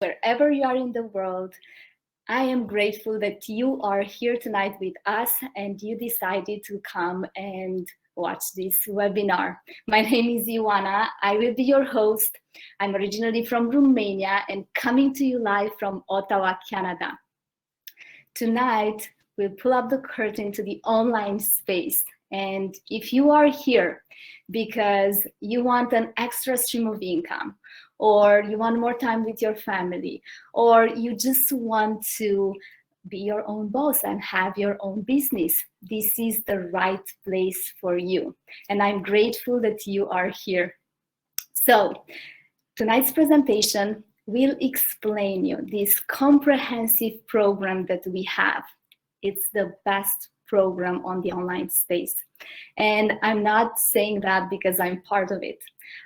wherever you are in the world. I am grateful that you are here tonight with us and you decided to come and watch this webinar. My name is Ioana. I will be your host. I'm originally from Romania and coming to you live from Ottawa, Canada. Tonight, we'll pull up the curtain to the online space. And if you are here because you want an extra stream of income, or you want more time with your family, or you just want to be your own boss and have your own business, this is the right place for you. And I'm grateful that you are here. So tonight's presentation will explain you this comprehensive program that we have. It's the best program on the online space. And I'm not saying that because I'm part of it.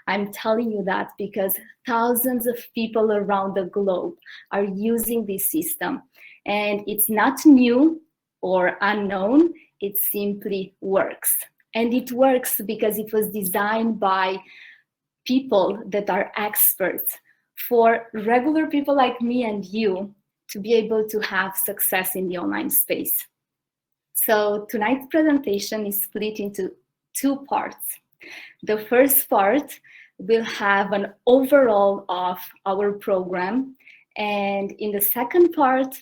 I'm telling you that because thousands of people around the globe are using this system. And it's not new or unknown, it simply works. And it works because it was designed by people that are experts for regular people like me and you to be able to have success in the online space. So tonight's presentation is split into two parts. The first part will have an overall of our program. And in the second part,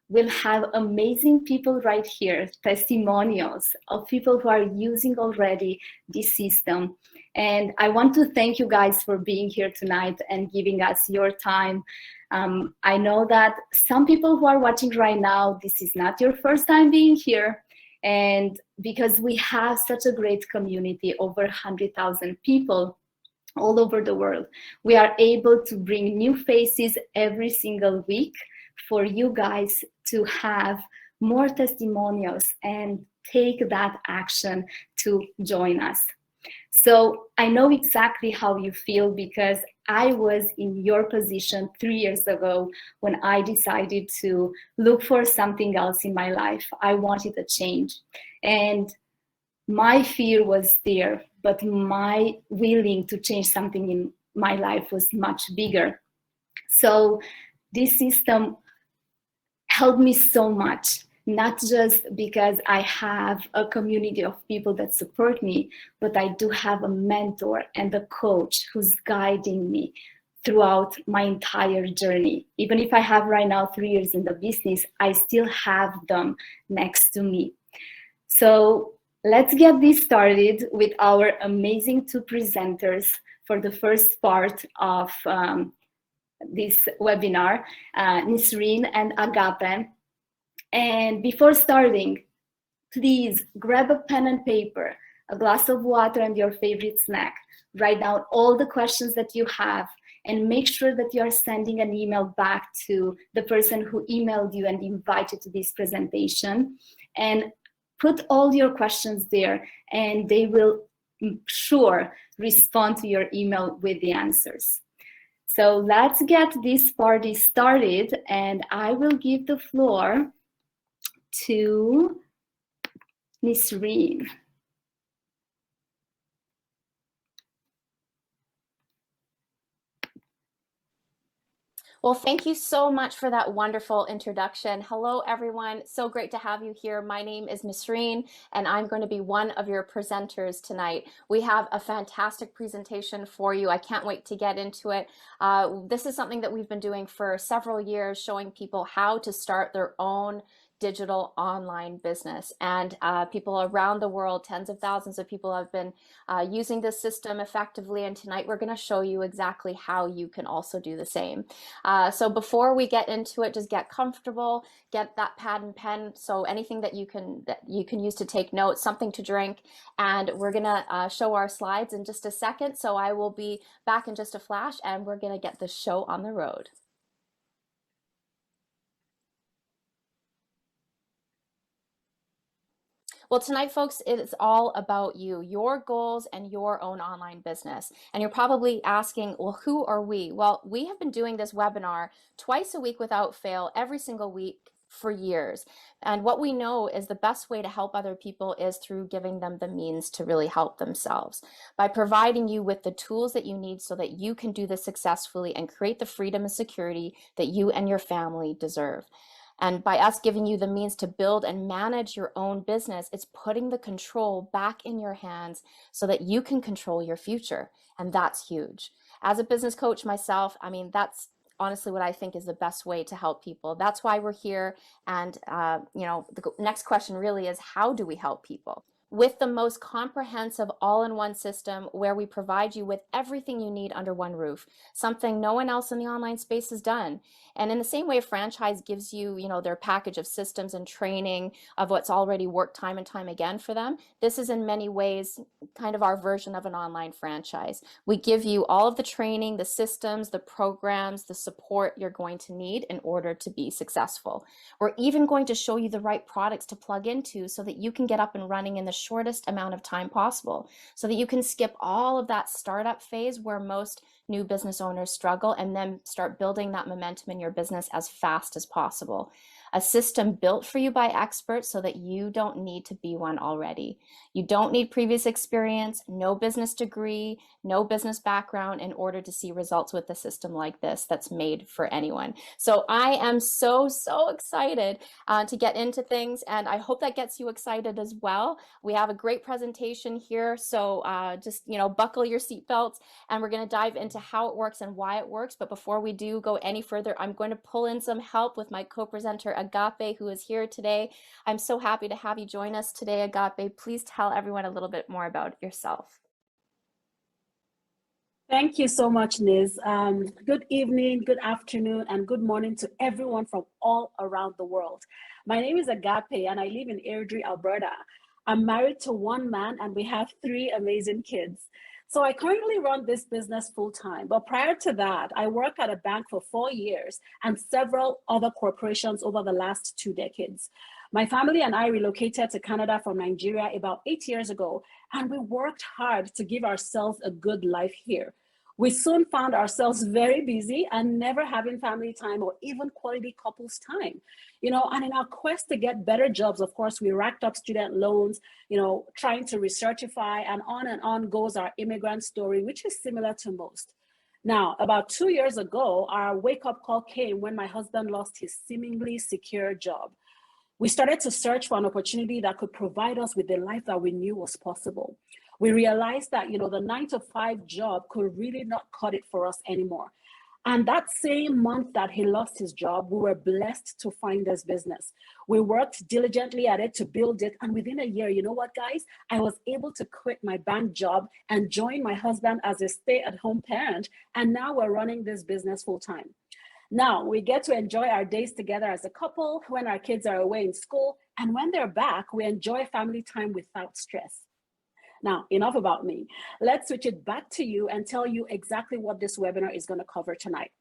we'll have amazing people right here, testimonials of people who are using already this system. And I want to thank you guys for being here tonight and giving us your time. I know that some people who are watching right now, this is not your first time being here. And because we have such a great community, over 100,000 people all over the world, we are able to bring new faces every single week for you guys to have more testimonials and take that action to join us. So I know exactly how you feel because I was in your position 3 years ago when I decided to look for something else in my life. I wanted a change. And my fear was there, but my willing to change something in my life was much bigger. So this system helped me so much. Not just because I have a community of people that support me, but I do have a mentor and a coach who's guiding me throughout my entire journey. Even if I have right now 3 years in the business, I still have them next to me. So let's get this started with our amazing two presenters for the first part of this webinar, Nisreen and Agape. And before starting, please grab a pen and paper, a glass of water and your favorite snack. Write down all the questions that you have and make sure that you are sending an email back to the person who emailed you and invited to this presentation. And put all your questions there and they will sure respond to your email with the answers. So let's get this party started and I will give the floor to Nisreen. Well, thank you so much for that wonderful introduction. Hello, everyone. So great to have you here. My name is Nisreen, and I'm going to be one of your presenters tonight. We have a fantastic presentation for you. I can't wait to get into it. This is something that we've been doing for several years, showing people how to start their own digital online business. And people around the world, tens of thousands of people have been using this system effectively. And tonight we're going to show you exactly how you can also do the same. So before we get into it, just get comfortable, get that pad and pen. So anything that you can use to take notes, something to drink. And we're going to show our slides in just a second. So I will be back in just a flash and we're going to get the show on the road. Well, tonight, folks, it is all about you, your goals, and your own online business. And you're probably asking, well, who are we? Well, we have been doing this webinar twice a week without fail, every single week for years. And what we know is the best way to help other people is through giving them the means to really help themselves, by providing you with the tools that you need so that you can do this successfully and create the freedom and security that you and your family deserve. And by us giving you the means to build and manage your own business, it's putting the control back in your hands so that you can control your future. And that's huge. As a business coach myself, I mean, that's honestly what I think is the best way to help people. That's why we're here. And, the next question really is, how do we help people? With the most comprehensive all-in-one system where we provide you with everything you need under one roof, something no one else in the online space has done. And in the same way a franchise gives you, their package of systems and training of what's already worked time and time again for them, this is in many ways kind of our version of an online franchise. We give you all of the training, the systems, the programs, the support you're going to need in order to be successful. We're even going to show you the right products to plug into so that you can get up and running in the shortest amount of time possible, so that you can skip all of that startup phase where most new business owners struggle, and then start building that momentum in your business as fast as possible. A system built for you by experts so that you don't need to be one already. You don't need previous experience, no business degree, no business background in order to see results with a system like this that's made for anyone. So I am so excited to get into things, and I hope that gets you excited as well. We have a great presentation here, so just buckle your seatbelts, and we're going to dive into how it works and why it works. But before we do go any further, I'm going to pull in some help with my co-presenter Agape, who is here today. I'm so happy to have you join us today, Agape. Please tell everyone a little bit more about yourself. Thank you so much, Niz. Good evening, good afternoon, and good morning to everyone from all around the world. My name is Agape, and I live in Airdrie, Alberta. I'm married to one man, and we have 3 amazing kids. So I currently run this business full-time, but prior to that, I worked at a bank for 4 years and several other corporations over the last 2 decades. My family and I relocated to Canada from Nigeria about 8 years ago, and we worked hard to give ourselves a good life here. We soon found ourselves very busy and never having family time or even quality couples time. And in our quest to get better jobs, of course, we racked up student loans, trying to recertify, and on goes our immigrant story, which is similar to most. Now, about 2 years ago, our wake-up call came when my husband lost his seemingly secure job. We started to search for an opportunity that could provide us with the life that we knew was possible. We realized that, the 9-to-5 job could really not cut it for us anymore. And that same month that he lost his job, we were blessed to find this business. We worked diligently at it to build it. And within a year, you know what, guys? I was able to quit my bank job and join my husband as a stay-at-home parent. And now we're running this business full-time. Now we get to enjoy our days together as a couple when our kids are away in school. And when they're back, we enjoy family time without stress. Now, enough about me. Let's switch it back to you and tell you exactly what this webinar is going to cover tonight.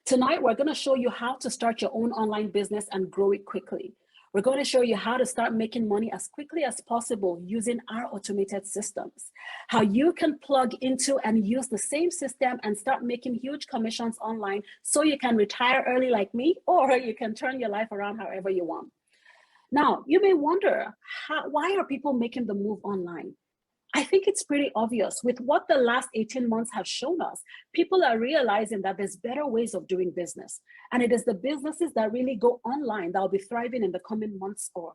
Tonight, we're going to show you how to start your own online business and grow it quickly. We're going to show you how to start making money as quickly as possible using our automated systems, how you can plug into and use the same system and start making huge commissions online so you can retire early like me, or you can turn your life around however you want. Now, you may wonder, why are people making the move online? I think it's pretty obvious. With what the last 18 months have shown us, people are realizing that there's better ways of doing business. And it is the businesses that really go online that will be thriving in the coming months or,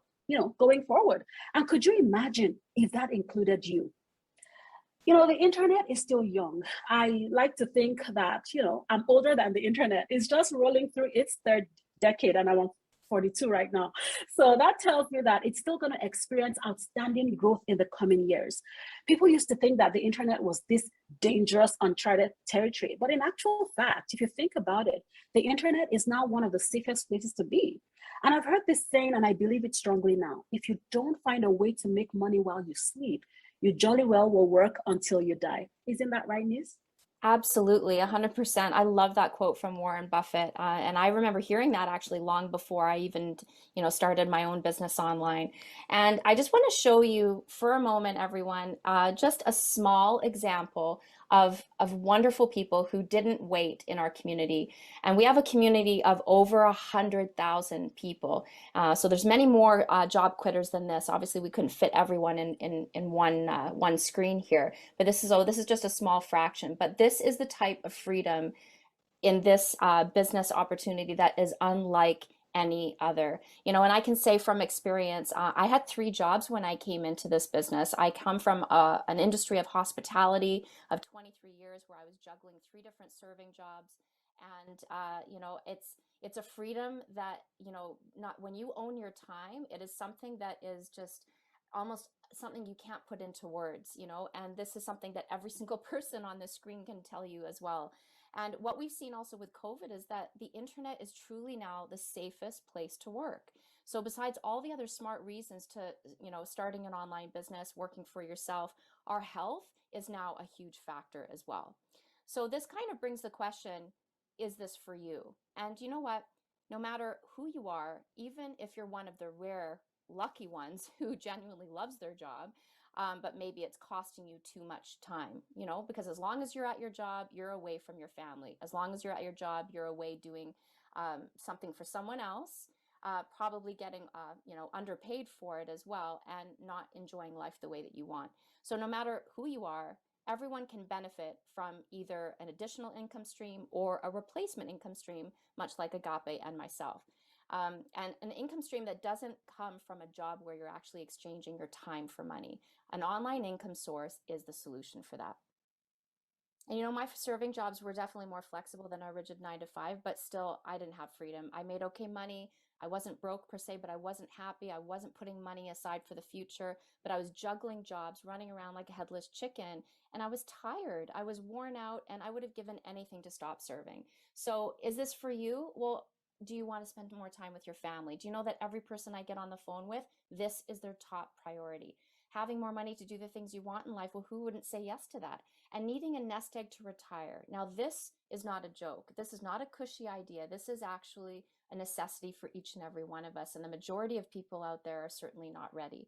going forward. And could you imagine if that included you? The internet is still young. I like to think that, I'm older than the internet. It's just rolling through its 3rd decade, and I'm 42 right now. So that tells me that it's still going to experience outstanding growth in the coming years. People used to think that the internet was this dangerous, uncharted territory. But in actual fact, if you think about it, the internet is now one of the safest places to be. And I've heard this saying, and I believe it strongly now: if you don't find a way to make money while you sleep, you jolly well will work until you die. Isn't that right, Nis? Absolutely, 100%. I love that quote from Warren Buffett. And I remember hearing that actually long before I even, started my own business online. And I just want to show you for a moment, everyone, just a small example of wonderful people who didn't wait in our community. And we have a community of over 100,000 people. So there's many more job quitters than this. Obviously, we couldn't fit everyone in one screen here, but this is just a small fraction. But this is the type of freedom in this business opportunity that is unlike any other. And I can say from experience, I had 3 jobs when I came into this business. I come from an industry of hospitality of 23 years where I was juggling 3 different serving jobs. And, it's a freedom that, not when you own your time, it is something that is just almost something you can't put into words, and this is something that every single person on this screen can tell you as well. And what we've seen also with COVID is that the internet is truly now the safest place to work. So besides all the other smart reasons to, starting an online business, working for yourself, our health is now a huge factor as well. So this kind of brings the question, is this for you? And you know what? No matter who you are, even if you're one of the rare lucky ones who genuinely loves their job, but maybe it's costing you too much time, because as long as you're at your job, you're away from your family. As long as you're at your job, you're away doing something for someone else, probably getting, underpaid for it as well, and not enjoying life the way that you want. So no matter who you are, everyone can benefit from either an additional income stream or a replacement income stream, much like Agape and myself. And an income stream that doesn't come from a job where you're actually exchanging your time for money. An online income source is the solution for that. And my serving jobs were definitely more flexible than a rigid 9 to 5, but still I didn't have freedom. I made okay money. I wasn't broke per se, but I wasn't happy. I wasn't putting money aside for the future, but I was juggling jobs, running around like a headless chicken, and I was tired. I was worn out, and I would have given anything to stop serving. So is this for you? Well, do you want to spend more time with your family? Do you know that every person I get on the phone with, this is their top priority? Having more money to do the things you want in life, well, who wouldn't say yes to that? And needing a nest egg to retire. Now, this is not a joke. This is not a cushy idea. This is actually a necessity for each and every one of us. And the majority of people out there are certainly not ready.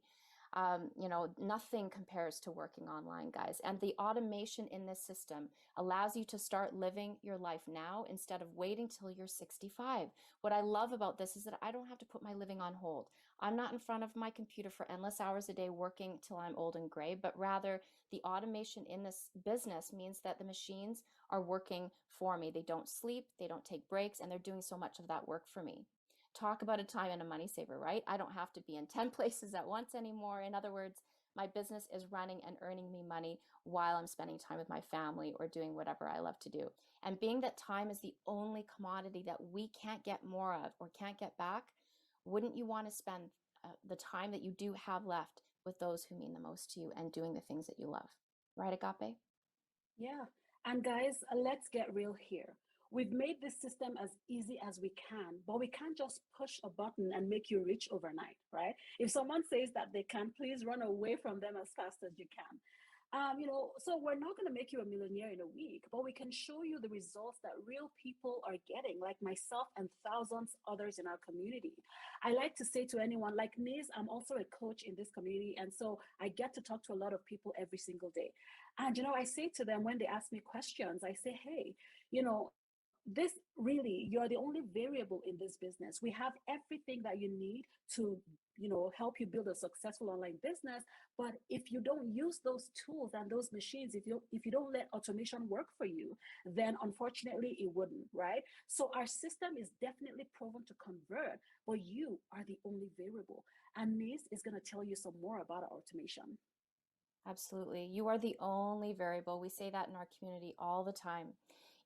Nothing compares to working online, guys. And the automation in this system allows you to start living your life now instead of waiting till you're 65. What I love about this is that I don't have to put my living on hold. I'm not in front of my computer for endless hours a day working till I'm old and gray, but rather the automation in this business means that the machines are working for me. They don't sleep, they don't take breaks, and they're doing so much of that work for me. Talk about a time and a money saver, right? I don't have to be in 10 places at once anymore. In other words, my business is running and earning me money while I'm spending time with my family or doing whatever I love to do. And being that time is the only commodity that we can't get more of or can't get back, wouldn't you want to spend the time that you do have left with those who mean the most to you and doing the things that you love? Right, Agape? Yeah. And guys, let's get real here. We've made this system as easy as we can, but we can't just push a button and make you rich overnight, right? If someone says that they can, please run away from them as fast as you can. So we're not going to make you a millionaire in a week, but we can show you the results that real people are getting, like myself and thousands others in our community. I like to say to anyone like Niz, I'm also a coach in this community. And so I get to talk to a lot of people every single day. And, I say to them when they ask me questions, I say, hey, you know, this really, you're the only variable in this business. We have everything that you need to help you build a successful online business, but if you don't use those tools and those machines, if you don't let automation work for you, then unfortunately it wouldn't, right? So our system is definitely proven to convert, but you are the only variable, and Nis is going to tell you some more about our automation. Absolutely. You are the only variable. We say that in our community all the time.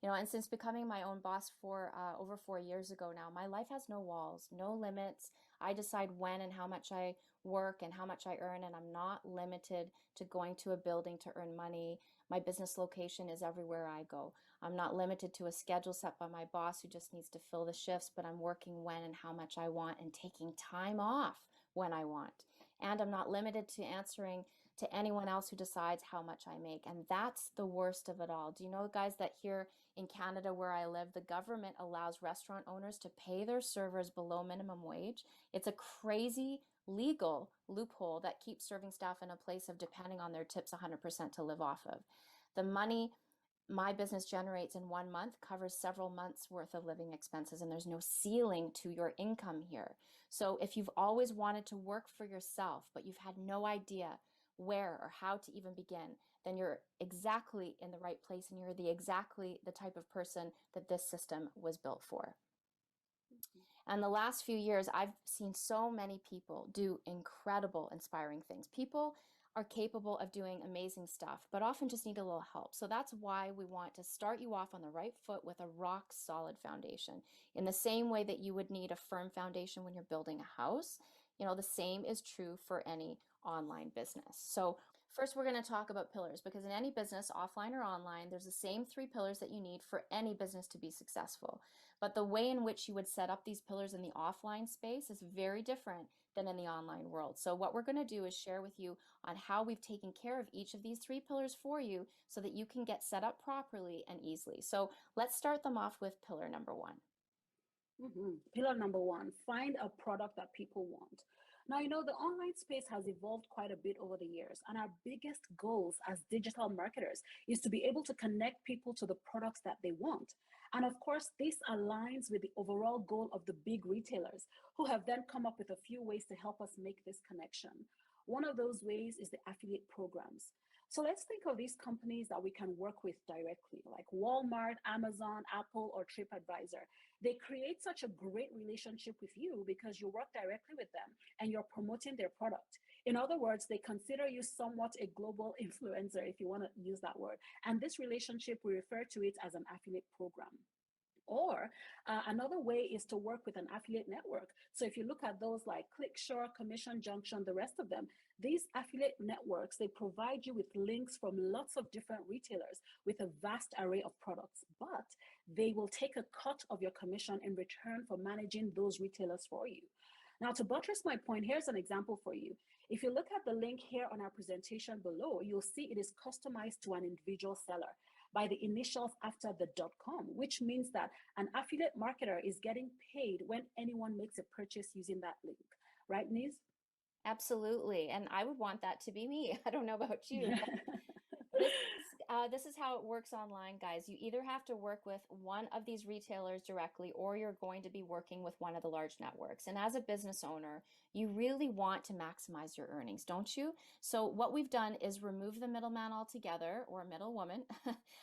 And since becoming my own boss for over 4 years ago now, my life has no walls, no limits. I decide when and how much I work and how much I earn, and I'm not limited to going to a building to earn money. My business location is everywhere I go. I'm not limited to a schedule set by my boss who just needs to fill the shifts, but I'm working when and how much I want and taking time off when I want. And I'm not limited to answering to anyone else who decides how much I make. And that's the worst of it all. Do you know, guys, that here in Canada where I live, the government allows restaurant owners to pay their servers below minimum wage? It's a crazy legal loophole that keeps serving staff in a place of depending on their tips 100% to live off of. The money my business generates in 1 month covers several months worth of living expenses, and there's no ceiling to your income here. So if you've always wanted to work for yourself, but you've had no idea where or how to even begin, then you're exactly in the right place, and you're exactly the type of person that this system was built for. And the last few years, I've seen so many people do incredible, inspiring things. People are capable of doing amazing stuff, but often just need a little help. So that's why we want to start you off on the right foot with a rock solid foundation. In the same way that you would need a firm foundation when you're building a house, the same is true for any online business. So first, we're going to talk about pillars, because in any business, offline or online, there's the same 3 pillars that you need for any business to be successful. But the way in which you would set up these pillars in the offline space is very different than in the online world. So what we're going to do is share with you on how we've taken care of each of these 3 pillars for you so that you can get set up properly and easily. So let's start them off with pillar number 1. Pillar number 1, find a product that people want. Now, the online space has evolved quite a bit over the years, and our biggest goals as digital marketers is to be able to connect people to the products that they want. And of course, this aligns with the overall goal of the big retailers, who have then come up with a few ways to help us make this connection. One of those ways is the affiliate programs. So let's think of these companies that we can work with directly, like Walmart, Amazon, Apple, or TripAdvisor. They create such a great relationship with you because you work directly with them and you're promoting their product. In other words, they consider you somewhat a global influencer, if you want to use that word. And this relationship, we refer to it as an affiliate program. Or another way is to work with an affiliate network. So if you look at those like ClickShare, Commission Junction, the rest of them, these affiliate networks, they provide you with links from lots of different retailers with a vast array of products, but they will take a cut of your commission in return for managing those retailers for you. Now, to buttress my point, here's an example for you. If you look at the link here on our presentation below, you'll see it is customized to an individual seller by the initials after the .com, which means that an affiliate marketer is getting paid when anyone makes a purchase using that link. Right, Niz? Absolutely. And I would want that to be me. I don't know about you. This is how it works online, guys. You either have to work with one of these retailers directly, or you're going to be working with one of the large networks. And as a business owner, you really want to maximize your earnings, don't you? So what we've done is remove the middleman altogether, or middlewoman,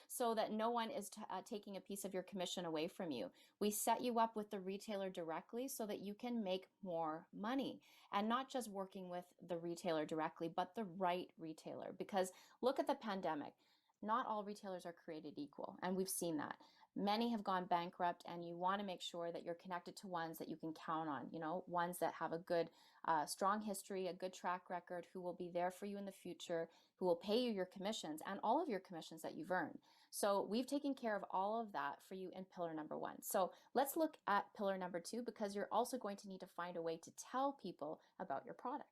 so that no one is taking a piece of your commission away from you. We set you up with the retailer directly so that you can make more money, and not just working with the retailer directly, but the right retailer. Because look at the pandemic. Not all retailers are created equal, and we've seen that. Many have gone bankrupt, and you want to make sure that you're connected to ones that you can count on, ones that have a good, strong history, a good track record, who will be there for you in the future, who will pay you your commissions and all of your commissions that you've earned. So we've taken care of all of that for you in pillar number 1. So let's look at pillar number 2, because you're also going to need to find a way to tell people about your product.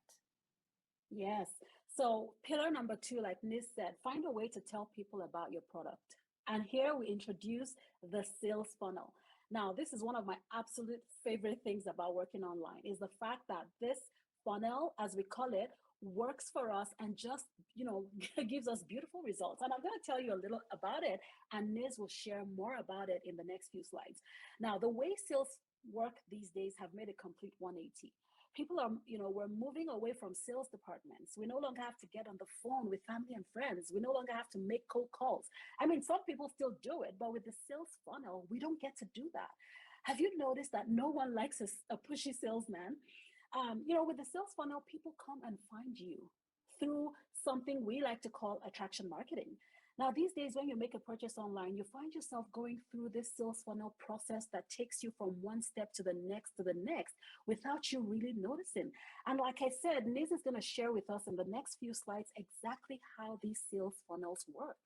Yes. So pillar number 2, like Nis said, find a way to tell people about your product. And here we introduce the sales funnel. Now, this is one of my absolute favorite things about working online, is the fact that this funnel, as we call it, works for us and just, gives us beautiful results. And I'm going to tell you a little about it, and Nis will share more about it in the next few slides. Now, the way sales work these days have made a complete 180. People are, we're moving away from sales departments. We no longer have to get on the phone with family and friends. We no longer have to make cold calls. I mean, some people still do it, but with the sales funnel, we don't get to do that. Have you noticed that no one likes a pushy salesman? With the sales funnel, people come and find you through something we like to call attraction marketing. Now, these days, when you make a purchase online, you find yourself going through this sales funnel process that takes you from one step to the next without you really noticing. And like I said, Niz is going to share with us in the next few slides exactly how these sales funnels work.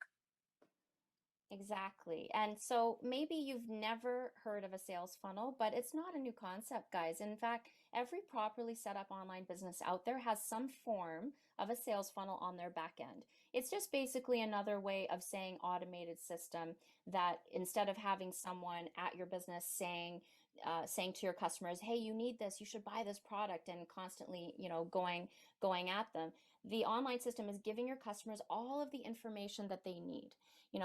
Exactly. And so maybe you've never heard of a sales funnel, but it's not a new concept, guys. In fact, every properly set up online business out there has some form of a sales funnel on their back end. It's just basically another way of saying automated system, that instead of having someone at your business saying to your customers, hey, you need this, you should buy this product, and constantly, going at them, the online system is giving your customers all of the information that they need.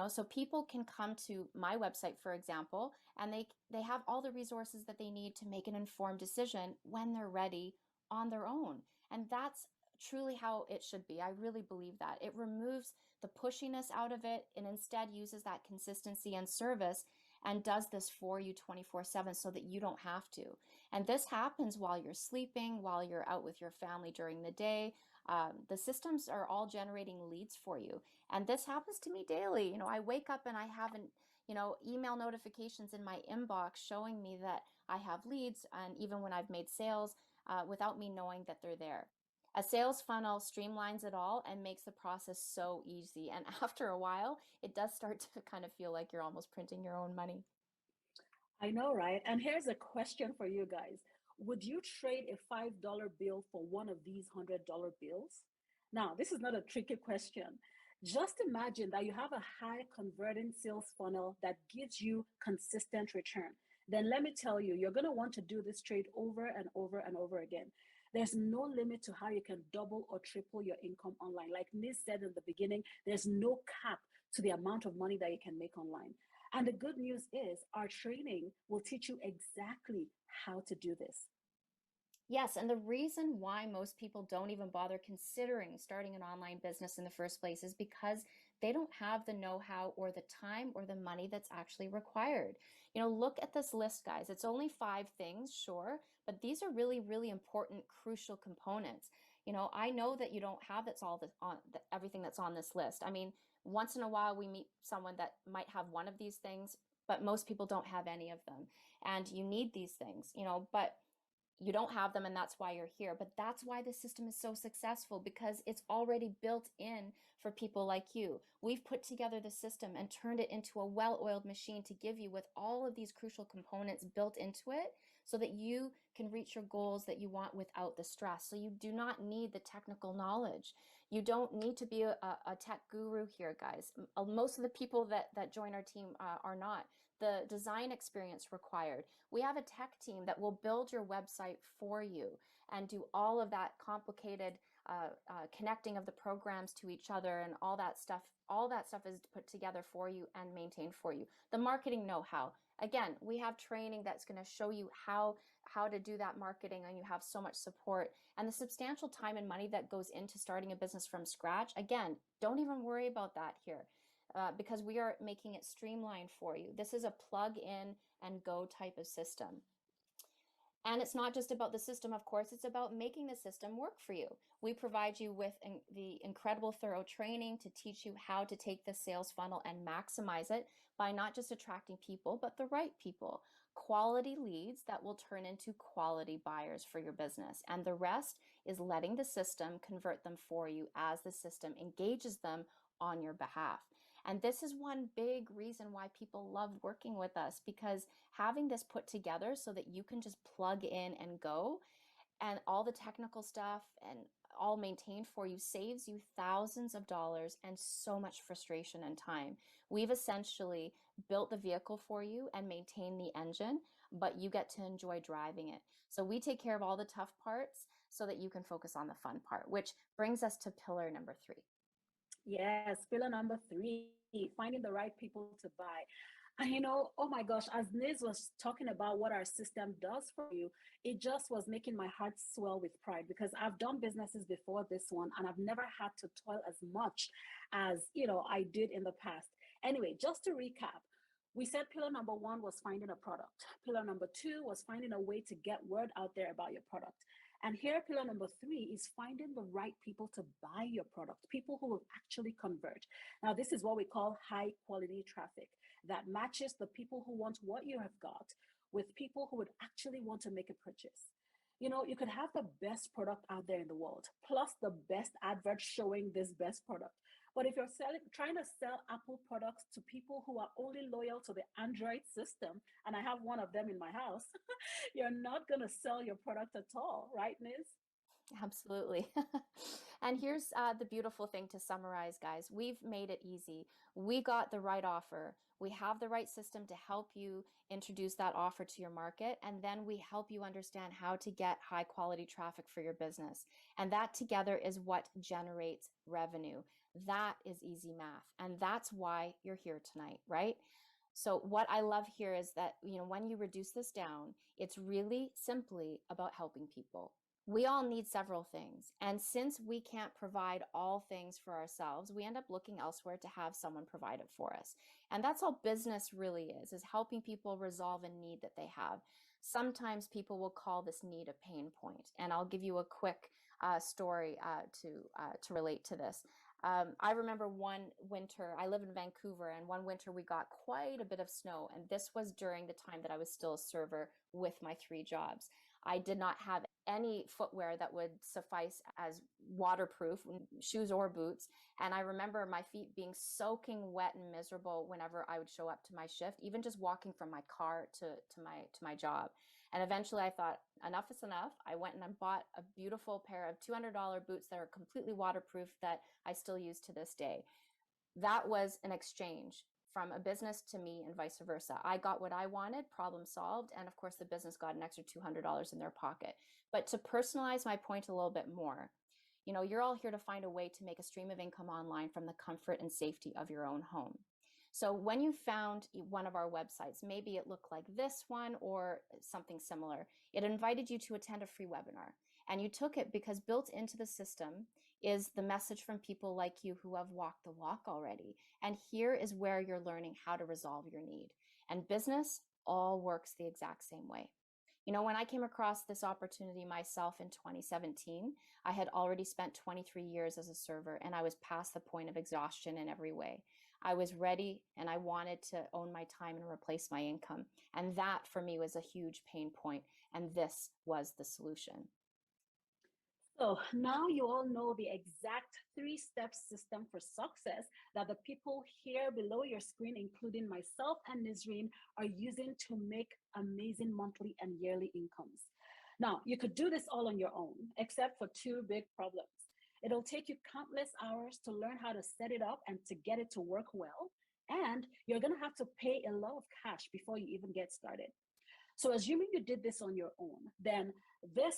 So people can come to my website, for example, and they have all the resources that they need to make an informed decision when they're ready on their own. And that's truly how it should be. I really believe that. It removes the pushiness out of it and instead uses that consistency and service and does this for you 24/7 so that you don't have to. And this happens while you're sleeping, while you're out with your family during the day. The systems are all generating leads for you. And this happens to me daily. I wake up and I haven't, email notifications in my inbox showing me that I have leads, and even when I've made sales, without me knowing that they're there. A sales funnel streamlines it all and makes the process so easy. And after a while, it does start to kind of feel like you're almost printing your own money. I know, right? And here's a question for you guys. Would you trade a $5 bill for one of these $100 bills? Now, this is not a tricky question. Just imagine that you have a high converting sales funnel that gives you consistent return. Then let me tell you, you're going to want to do this trade over and over and over again. There's no limit to how you can double or triple your income online. Like Nis said in the beginning, there's no cap to the amount of money that you can make online. And the good news is our training will teach you exactly how to do this. Yes, and the reason why most people don't even bother considering starting an online business in the first place is because they don't have the know-how or the time or the money that's actually required. Look at this list, guys. It's only 5 things, sure, but these are really, really important, crucial components. I know that you don't have everything that's on this list. I mean, once in a while we meet someone that might have one of these things, but most people don't have any of them. And you need these things, but you don't have them, and that's why you're here. But that's why the system is so successful, because it's already built in for people like you. We've put together the system and turned it into a well-oiled machine to give you with all of these crucial components built into it so that you can reach your goals that you want without the stress. So you do not need the technical knowledge. You don't need to be a tech guru here, guys. Most of the people that join our team are not. The design experience required. We have a tech team that will build your website for you and do all of that complicated connecting of the programs to each other and all that stuff. All that stuff is put together for you and maintained for you. The marketing know-how. Again, we have training that's going to show you how to do that marketing, and you have so much support. And the substantial time and money that goes into starting a business from scratch, again, don't even worry about that here. Because we are making it streamlined for you. This is a plug in and go type of system. And it's not just about the system, of course, it's about making the system work for you. We provide you with the incredible thorough training to teach you how to take the sales funnel and maximize it by not just attracting people, but the right people. Quality leads that will turn into quality buyers for your business. And the rest is letting the system convert them for you as the system engages them on your behalf. And this is one big reason why people love working with us, because having this put together so that you can just plug in and go, and all the technical stuff and all maintained for you saves you thousands of dollars and so much frustration and time. We've essentially built the vehicle for you and maintain the engine, but you get to enjoy driving it. So we take care of all the tough parts so that you can focus on the fun part, which brings us to pillar number 3. Yes, pillar number 3, finding the right people to buy. And oh my gosh, as Niz was talking about what our system does for you, it just was making my heart swell with pride, because I've done businesses before this one and I've never had to toil as much as, I did in the past. Anyway, just to recap, we said pillar number 1 was finding a product. Pillar number 2 was finding a way to get word out there about your product. And here, pillar number 3 is finding the right people to buy your product, people who will actually convert. Now, this is what we call high quality traffic that matches the people who want what you have got with people who would actually want to make a purchase. You could have the best product out there in the world, plus the best advert showing this best product. But if you're trying to sell Apple products to people who are only loyal to the Android system, and I have one of them in my house, you're not going to sell your product at all, right, Niz? Absolutely. And here's the beautiful thing to summarize, guys. We've made it easy. We got the right offer. We have the right system to help you introduce that offer to your market. And then we help you understand how to get high quality traffic for your business. And that together is what generates revenue. That is easy math. And that's why you're here tonight, right? So what I love here is that, when you reduce this down, it's really simply about helping people. We all need several things. And since we can't provide all things for ourselves, we end up looking elsewhere to have someone provide it for us. And that's all business really is helping people resolve a need that they have. Sometimes people will call this need a pain point. And I'll give you a quick story to relate to this. I remember one winter, I live in Vancouver, and one winter we got quite a bit of snow. And this was during the time that I was still a server with my 3 jobs. I did not have any footwear that would suffice as waterproof, shoes or boots. And I remember my feet being soaking wet and miserable whenever I would show up to my shift, even just walking from my car to my job. And eventually I thought, enough is enough. I went and I bought a beautiful pair of $200 boots that are completely waterproof that I still use to this day. That was an exchange from a business to me and vice versa. I got what I wanted, problem solved. And of course, the business got an extra $200 in their pocket. But to personalize my point a little bit more, you're all here to find a way to make a stream of income online from the comfort and safety of your own home. So when you found one of our websites, maybe it looked like this one or something similar, it invited you to attend a free webinar. And you took it because built into the system is the message from people like you who have walked the walk already. And here is where you're learning how to resolve your need. And business all works the exact same way. When I came across this opportunity myself in 2017, I had already spent 23 years as a server, and I was past the point of exhaustion in every way. I was ready and I wanted to own my time and replace my income. And that for me was a huge pain point. And this was the solution. So now you all know the exact 3-step system for success that the people here below your screen, including myself and Nisreen, are using to make amazing monthly and yearly incomes. Now, you could do this all on your own, except for 2 big problems. It'll take you countless hours to learn how to set it up and to get it to work well. And you're going to have to pay a lot of cash before you even get started. So assuming you did this on your own, then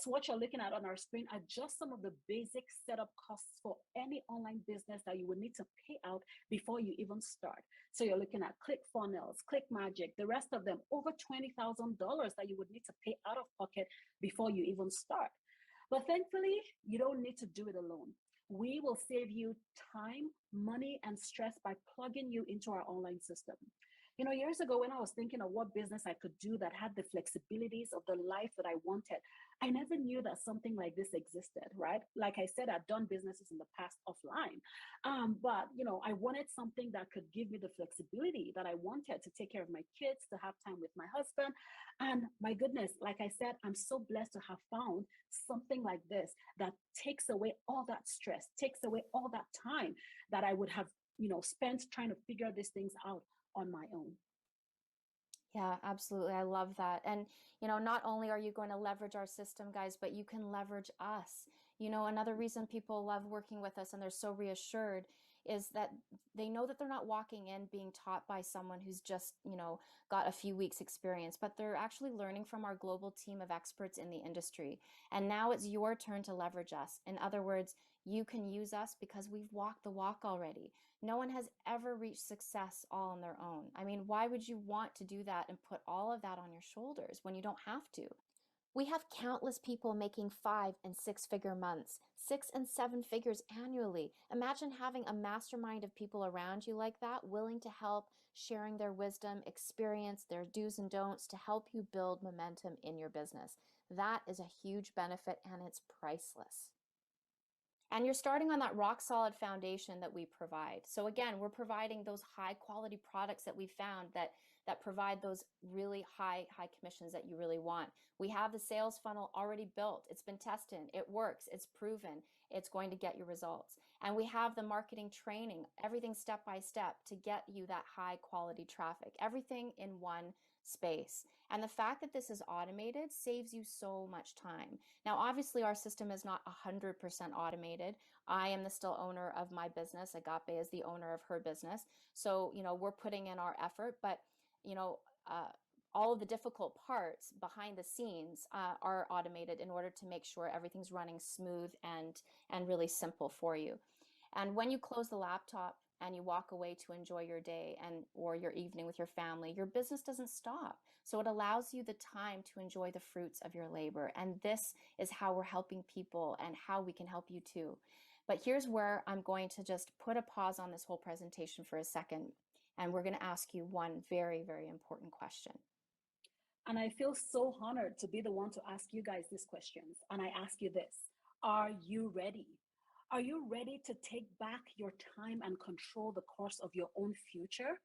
what you're looking at on our screen are just some of the basic setup costs for any online business that you would need to pay out before you even start. So you're looking at ClickFunnels, ClickMagic, the rest of them, over $20,000 that you would need to pay out of pocket before you even start. But thankfully, you don't need to do it alone. We will save you time, money, and stress by plugging you into our online system. Years ago when I was thinking of what business I could do that had the flexibilities of the life that I wanted, I never knew that something like this existed, right? Like I said, I've done businesses in the past offline, but I wanted something that could give me the flexibility that I wanted to take care of my kids, to have time with my husband. And my goodness, like I said, I'm so blessed to have found something like this that takes away all that stress, takes away all that time that I would have, spent trying to figure these things out on my own. Yeah, absolutely. I love that. And, not only are you going to leverage our system, guys, but you can leverage us. Another reason people love working with us and they're so reassured is that they know that they're not walking in being taught by someone who's just, got a few weeks experience, but they're actually learning from our global team of experts in the industry. And now it's your turn to leverage us. In other words, you can use us because we've walked the walk already. No one has ever reached success all on their own. I mean, why would you want to do that and put all of that on your shoulders when you don't have to? We have countless people making 5- and 6-figure months, 6- and 7-figures annually. Imagine having a mastermind of people around you like that, willing to help, sharing their wisdom, experience, their do's and don'ts to help you build momentum in your business. That is a huge benefit and it's priceless. And you're starting on that rock solid foundation that we provide. So again, we're providing those high quality products that we found that provide those really high commissions that you really want. We have the sales funnel already built. It's been tested. It works. It's proven. It's going to get you results. And we have the marketing training, everything step by step to get you that high quality traffic, everything in one space. And the fact that this is automated saves you so much time. Now, obviously our system is not 100% automated. I am the still owner of my business. Agape is the owner of her business. So, we're putting in our effort, but all of the difficult parts behind the scenes are automated in order to make sure everything's running smooth and really simple for you. And when you close the laptop and you walk away to enjoy your day or your evening with your family, your business doesn't stop. So it allows you the time to enjoy the fruits of your labor. And this is how we're helping people and how we can help you too. But here's where I'm going to just put a pause on this whole presentation for a second. And we're going to ask you one very, very important question. And I feel so honored to be the one to ask you guys these questions. And I ask you this: are you ready? Are you ready to take back your time and control the course of your own future?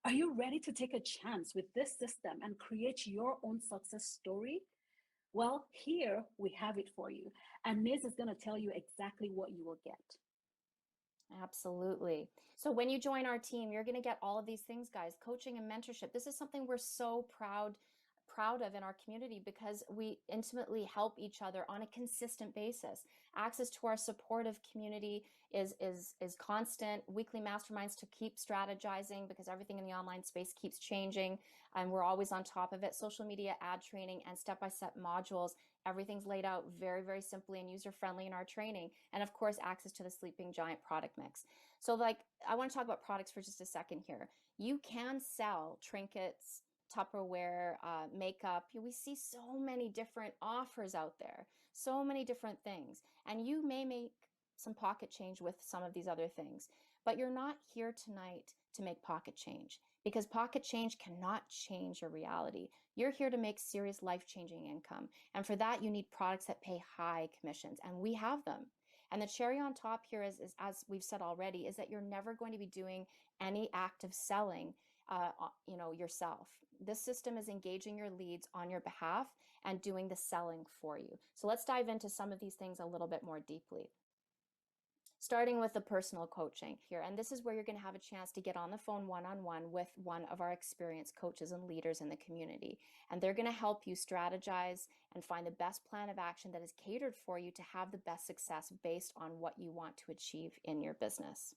Are you ready to take a chance with this system and create your own success story? Well, here we have it for you. And Niz is going to tell you exactly what you will get. Absolutely. So when you join our team, you're going to get all of these things, guys: coaching and mentorship. This is something we're so proud of in our community because we intimately help each other on a consistent basis. Access to our supportive community is constant. Weekly masterminds to keep strategizing because everything in the online space keeps changing and we're always on top of it. Social media ad training and step-by-step modules. Everything's laid out very, very simply and user-friendly in our training. And of course, access to the Sleeping Giant product mix. So I want to talk about products for just a second here. You can sell trinkets, Tupperware, makeup. We see so many different offers out there, so many different things. And you may make some pocket change with some of these other things, but you're not here tonight to make pocket change because pocket change cannot change your reality. You're here to make serious life-changing income. And for that, you need products that pay high commissions, and we have them. And the cherry on top here is, as we've said already, is that you're never going to be doing any active selling yourself. This system is engaging your leads on your behalf and doing the selling for you. So let's dive into some of these things a little bit more deeply. Starting with the personal coaching here. And this is where you're going to have a chance to get on the phone one-on-one with one of our experienced coaches and leaders in the community. And they're going to help you strategize and find the best plan of action that is catered for you to have the best success based on what you want to achieve in your business.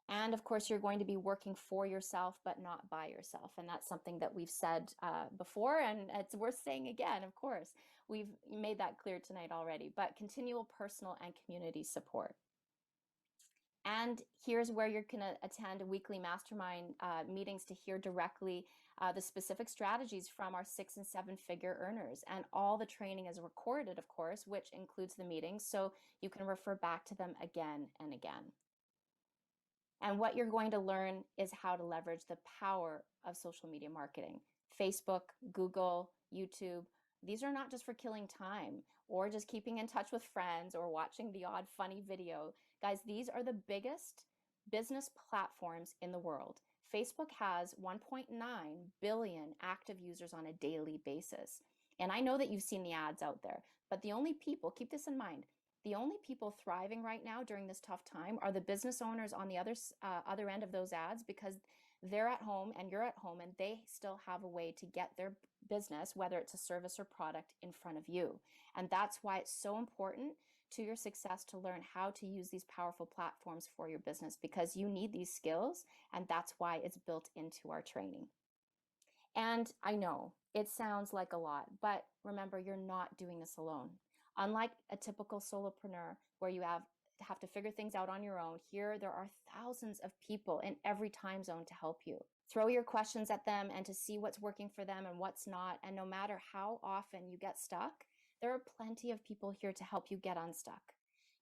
And of course, you're going to be working for yourself, but not by yourself. And that's something that we've said before, and it's worth saying again, of course. We've made that clear tonight already, but continual personal and community support. And here's where you're going to attend weekly mastermind meetings to hear directly the specific strategies from our 6- and 7-figure earners. And all the training is recorded, of course, which includes the meetings, so you can refer back to them again and again. And what you're going to learn is how to leverage the power of social media marketing. Facebook, Google, YouTube. These are not just for killing time or just keeping in touch with friends or watching the odd funny video. Guys, these are the biggest business platforms in the world. Facebook has 1.9 billion active users on a daily basis. And I know that you've seen the ads out there, but the only people, keep this in mind, the only people thriving right now during this tough time are the business owners on the other end of those ads, because they're at home and you're at home and they still have a way to get their business, whether it's a service or product, in front of you. And that's why it's so important to your success to learn how to use these powerful platforms for your business, because you need these skills, and that's why it's built into our training. And I know it sounds like a lot, but remember, you're not doing this alone. Unlike a typical solopreneur where you have to figure things out on your own, here there are thousands of people in every time zone to help you. Throw your questions at them and to see what's working for them and what's not. And no matter how often you get stuck, there are plenty of people here to help you get unstuck.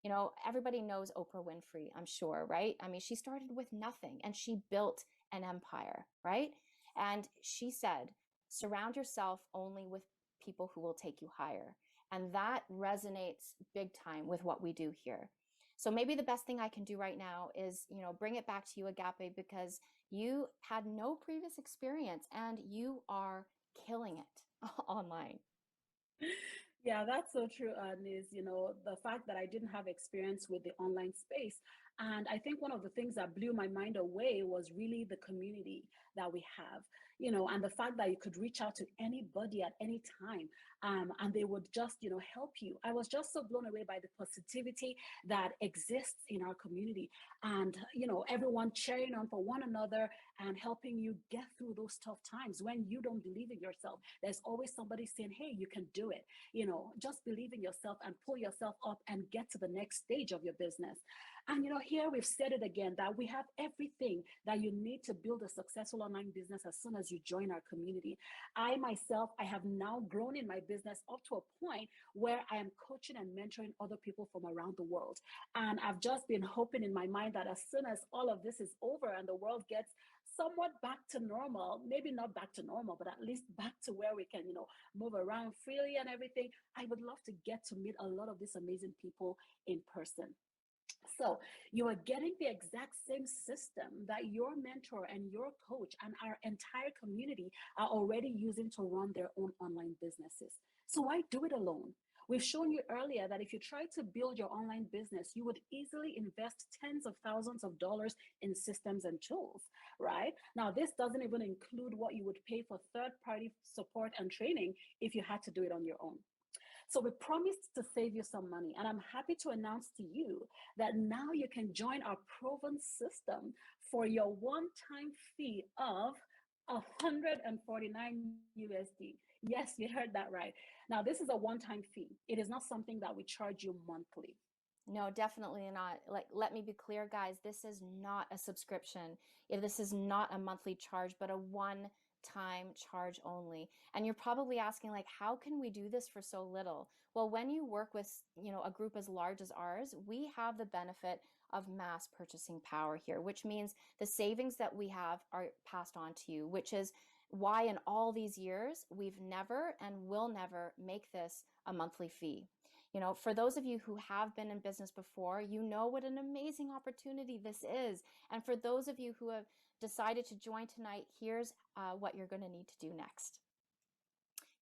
You know, everybody knows Oprah Winfrey, I'm sure, right? I mean, she started with nothing and she built an empire, right? And she said, surround yourself only with people who will take you higher. And that resonates big time with what we do here. So maybe the best thing I can do right now is, bring it back to you, Agape, because you had no previous experience and you are killing it online. Yeah, that's so true, Niz. The fact that I didn't have experience with the online space. And I think one of the things that blew my mind away was really the community that we have. and the fact that you could reach out to anybody at any time, and they would just, help you. I was just so blown away by the positivity that exists in our community, and, everyone cheering on for one another and helping you get through those tough times. When you don't believe in yourself, there's always somebody saying, hey, you can do it. Just believe in yourself and pull yourself up and get to the next stage of your business. And, here we've said it again, that we have everything that you need to build a successful online business as soon as you join our community. I myself, I have now grown in my business up to a point where I am coaching and mentoring other people from around the world. And I've just been hoping in my mind that as soon as all of this is over and the world gets somewhat back to normal, maybe not back to normal, but at least back to where we can, move around freely and everything, I would love to get to meet a lot of these amazing people in person. So you are getting the exact same system that your mentor and your coach and our entire community are already using to run their own online businesses. So why do it alone? We've shown you earlier that if you try to build your online business, you would easily invest tens of thousands of dollars in systems and tools, right? Now, this doesn't even include what you would pay for third-party support and training if you had to do it on your own. So we promised to save you some money, and I'm happy to announce to you that now you can join our proven system for your one-time fee of $149 USD. Yes, you heard that right. Now, this is a one-time fee. It is not something that we charge you monthly. No, definitely not. Let me be clear, guys, this is not a subscription. This is not a monthly charge, but a one-time charge only. And you're probably asking, how can we do this for so little? Well, when you work with, a group as large as ours, we have the benefit of mass purchasing power here, which means the savings that we have are passed on to you, which is why in all these years, we've never and will never make this a monthly fee. For those of you who have been in business before, you know what an amazing opportunity this is. And for those of you who have decided to join tonight, here's what you're going to need to do next.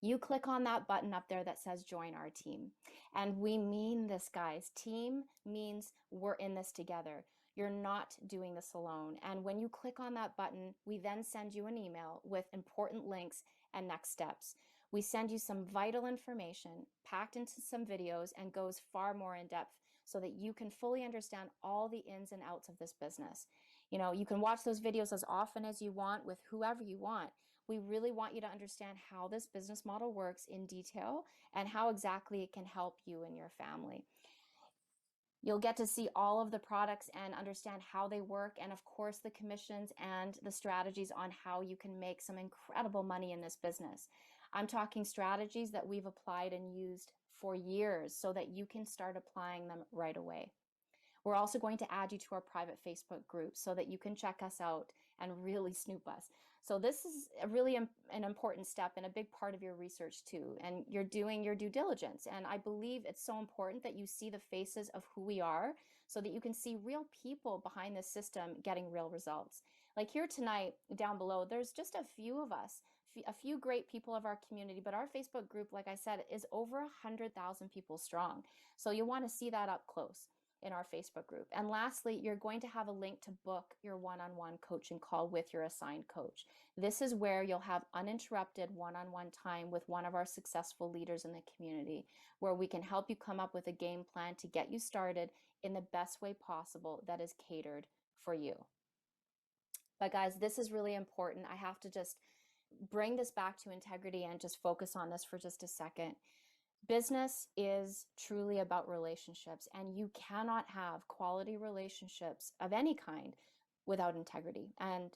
You click on that button up there that says join our team. And we mean this, guys. Team means we're in this together. You're not doing this alone. And when you click on that button, we then send you an email with important links and next steps. We send you some vital information packed into some videos and goes far more in depth so that you can fully understand all the ins and outs of this business. You can watch those videos as often as you want with whoever you want. We really want you to understand how this business model works in detail and how exactly it can help you and your family. You'll get to see all of the products and understand how they work, and of course the commissions and the strategies on how you can make some incredible money in this business. I'm talking strategies that we've applied and used for years so that you can start applying them right away. We're also going to add you to our private Facebook group so that you can check us out and really snoop us. So this is really an important step and a big part of your research too. And you're doing your due diligence. And I believe it's so important that you see the faces of who we are so that you can see real people behind this system getting real results. Like here tonight, down below, there's just a few of us, a few great people of our community, but our Facebook group, like I said, is over 100,000 people strong. So you'll want to see that up close in our Facebook group. And lastly, you're going to have a link to book your one-on-one coaching call with your assigned coach. This is where you'll have uninterrupted one-on-one time with one of our successful leaders in the community, where we can help you come up with a game plan to get you started in the best way possible that is catered for you. But guys, this is really important. I have to just bring this back to integrity and just focus on this for just a second. Business is truly about relationships, and you cannot have quality relationships of any kind without integrity, and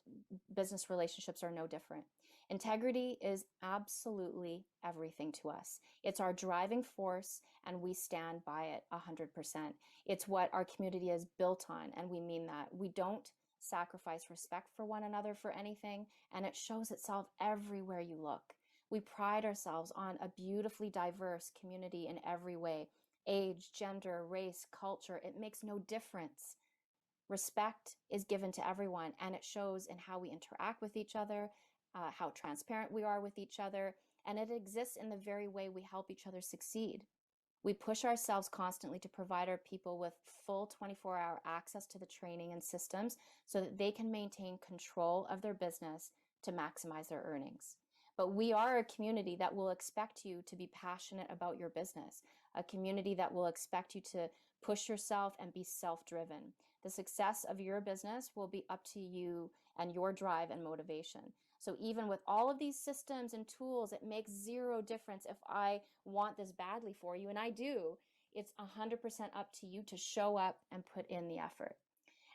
business relationships are no different. Integrity is absolutely everything to us. It's our driving force, and we stand by it 100%. It's what our community is built on, and we mean that. We don't sacrifice respect for one another for anything, and it shows itself everywhere you look. We pride ourselves on a beautifully diverse community in every way. Age, gender, race, culture, it makes no difference. Respect is given to everyone, and it shows in how we interact with each other, how transparent we are with each other, and it exists in the very way we help each other succeed. We push ourselves constantly to provide our people with full 24-hour access to the training and systems so that they can maintain control of their business to maximize their earnings. But we are a community that will expect you to be passionate about your business, a community that will expect you to push yourself and be self-driven. The success of your business will be up to you and your drive and motivation. So even with all of these systems and tools, it makes zero difference if I want this badly for you, and I do. It's 100% up to you to show up and put in the effort.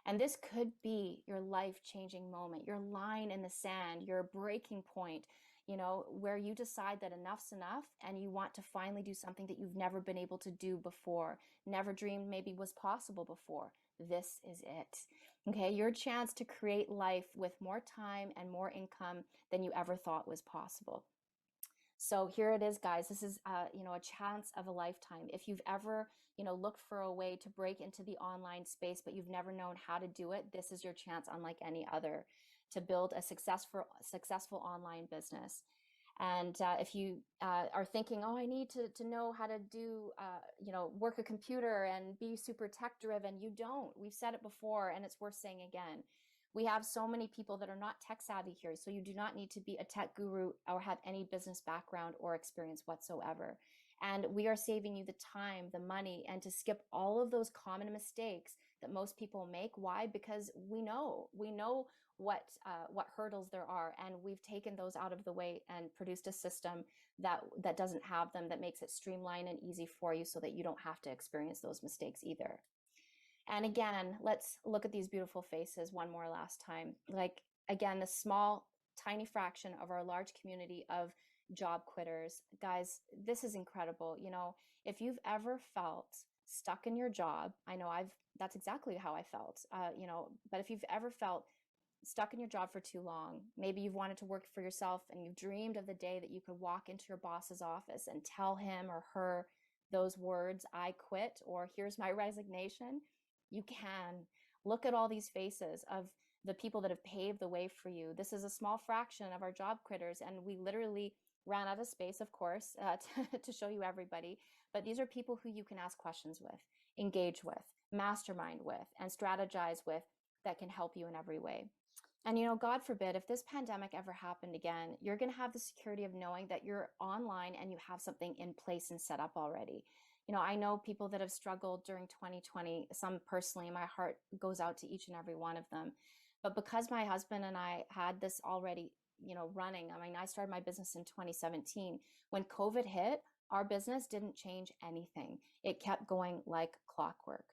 And this could be your life-changing moment, your line in the sand, your breaking point, where you decide that enough's enough and you want to finally do something that you've never been able to do before, never dreamed maybe was possible before. This is it. Okay, your chance to create life with more time and more income than you ever thought was possible. So here it is, guys. This is, a chance of a lifetime. If you've ever, looked for a way to break into the online space, but you've never known how to do it, this is your chance, unlike any other, to build a successful online business. And if you are thinking, oh, I need to know how to do, work a computer and be super tech driven, you don't. We've said it before, and it's worth saying again. We have so many people that are not tech savvy here, so you do not need to be a tech guru or have any business background or experience whatsoever. And we are saving you the time, the money, and to skip all of those common mistakes that most people make. Why? Because we know what hurdles there are, and we've taken those out of the way and produced a system that doesn't have them, that makes it streamlined and easy for you so that you don't have to experience those mistakes either. And again, let's look at these beautiful faces one more last time. Like, again, the small, tiny fraction of our large community of job quitters. Guys, this is incredible. If you've ever felt stuck in your job, I know that's exactly how I felt, but if you've ever felt stuck in your job for too long, maybe you've wanted to work for yourself and you've dreamed of the day that you could walk into your boss's office and tell him or her those words, I quit, or here's my resignation. You can look at all these faces of the people that have paved the way for you. This is a small fraction of our job quitters, and we literally ran out of space, of course, to show you everybody. But these are people who you can ask questions with, engage with, mastermind with, and strategize with that can help you in every way. And God forbid, if this pandemic ever happened again, you're going to have the security of knowing that you're online and you have something in place and set up already. I know people that have struggled during 2020, some personally, my heart goes out to each and every one of them. But because my husband and I had this already, running, I started my business in 2017. When COVID hit, our business didn't change anything. It kept going like clockwork.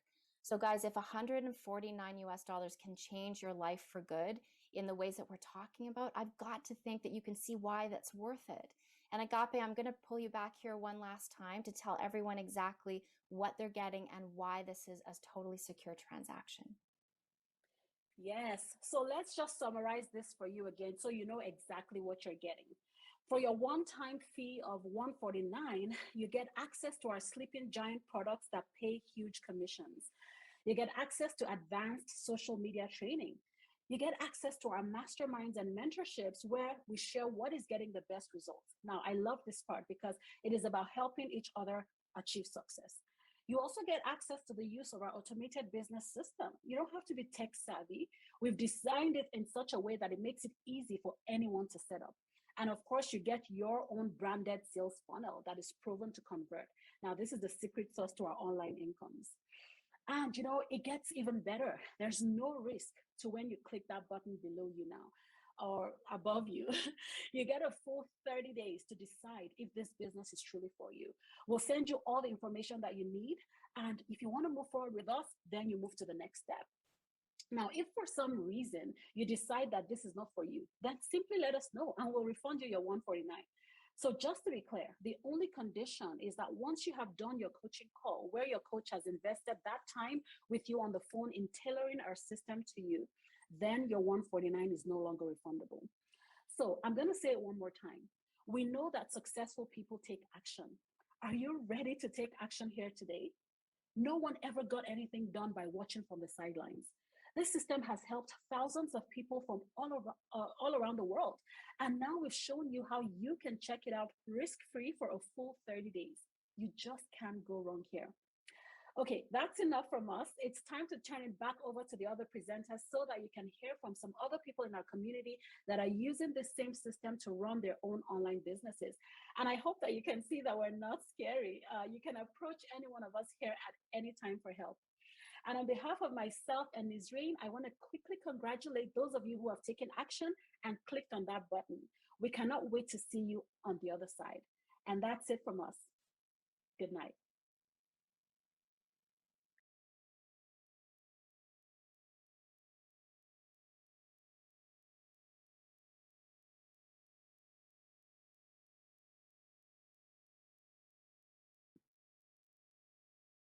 So guys, if $149 can change your life for good in the ways that we're talking about, I've got to think that you can see why that's worth it. And Agape, I'm going to pull you back here one last time to tell everyone exactly what they're getting and why this is a totally secure transaction. Yes. So let's just summarize this for you again so you know exactly what you're getting. For your one-time fee of $149, you get access to our sleeping giant products that pay huge commissions. You get access to advanced social media training. You get access to our masterminds and mentorships where we share what is getting the best results. Now, I love this part because it is about helping each other achieve success. You also get access to the use of our automated business system. You don't have to be tech savvy. We've designed it in such a way that it makes it easy for anyone to set up. And of course, you get your own branded sales funnel that is proven to convert. Now, this is the secret sauce to our online incomes. And it gets even better. There's no risk to when you click that button below you now or above you. You get a full 30 days to decide if this business is truly for you. We'll send you all the information that you need. And if you want to move forward with us, then you move to the next step. Now, if for some reason you decide that this is not for you, then simply let us know and we'll refund you your $149. So just to be clear, the only condition is that once you have done your coaching call, where your coach has invested that time with you on the phone in tailoring our system to you, then your $149 is no longer refundable. So I'm going to say it one more time. We know that successful people take action. Are you ready to take action here today? No one ever got anything done by watching from the sidelines. This system has helped thousands of people from all around the world. And now we've shown you how you can check it out risk-free for a full 30 days. You just can't go wrong here. Okay, that's enough from us. It's time to turn it back over to the other presenters so that you can hear from some other people in our community that are using the same system to run their own online businesses. And I hope that you can see that we're not scary. You can approach any one of us here at any time for help. And on behalf of myself and Nisreen, I want to quickly congratulate those of you who have taken action and clicked on that button. We cannot wait to see you on the other side. And that's it from us. Good night.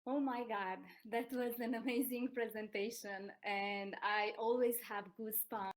Oh my God, that was an amazing presentation, and I always have goosebumps